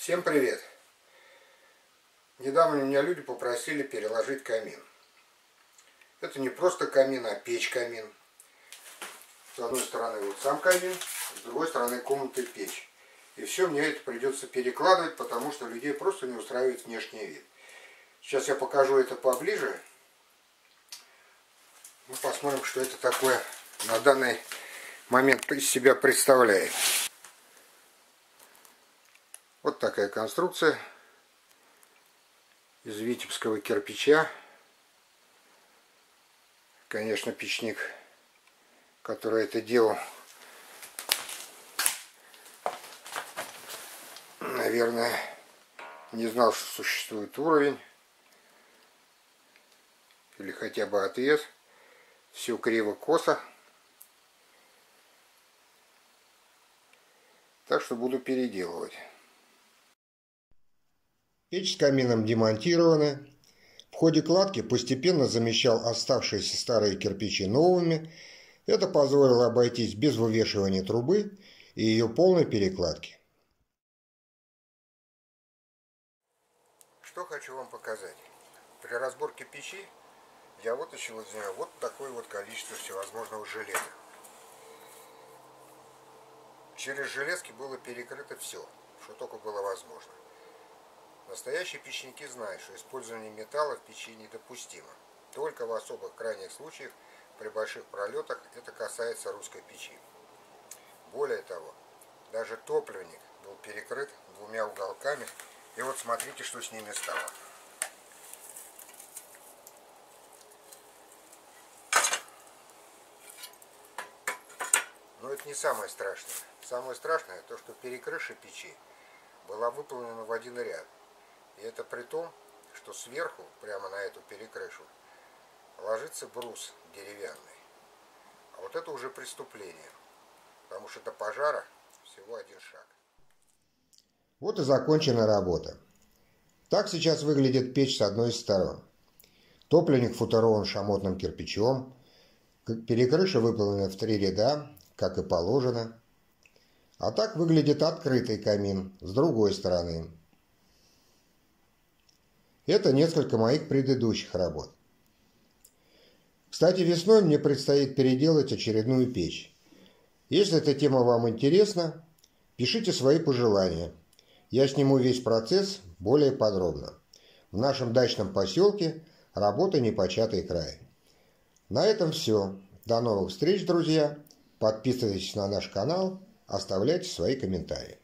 Всем привет! Недавно меня люди попросили переложить камин. Это не просто камин, а печь-камин. С одной стороны вот сам камин, с другой стороны комната печь. И все мне это придется перекладывать, потому что людей просто не устраивает внешний вид. Сейчас я покажу это поближе. Мы посмотрим, что это такое на данный момент из себя представляет. Вот такая конструкция из витебского кирпича. Конечно, печник, который это делал, наверное, не знал, что существует уровень или хотя бы отвес. Все криво-косо. Так что буду переделывать. Печь с камином демонтирована. В ходе кладки постепенно замещал оставшиеся старые кирпичи новыми. Это позволило обойтись без вывешивания трубы и ее полной перекладки. Что хочу вам показать. При разборке печи я вытащил из нее вот такое вот количество всевозможного железа. Через железки было перекрыто все, что только было возможно. Настоящие печники знают, что использование металла в печи недопустимо. Только в особых крайних случаях, при больших пролетах, это касается русской печи. Более того, даже топливник был перекрыт двумя уголками. И вот смотрите, что с ними стало. Но это не самое страшное. Самое страшное то, что перекрыша печи была выполнена в один ряд. И это при том, что сверху, прямо на эту перекрышу, ложится брус деревянный. А вот это уже преступление, потому что до пожара всего один шаг. Вот и закончена работа. Так сейчас выглядит печь с одной из сторон. Топливник футерован шамотным кирпичом, перекрыша выполнена в 3 ряда, как и положено. А так выглядит открытый камин с другой стороны. Это несколько моих предыдущих работ. Кстати, весной мне предстоит переделать очередную печь. Если эта тема вам интересна, пишите свои пожелания. Я сниму весь процесс более подробно. В нашем дачном поселке работа непочатый край. На этом все. До новых встреч, друзья. Подписывайтесь на наш канал, оставляйте свои комментарии.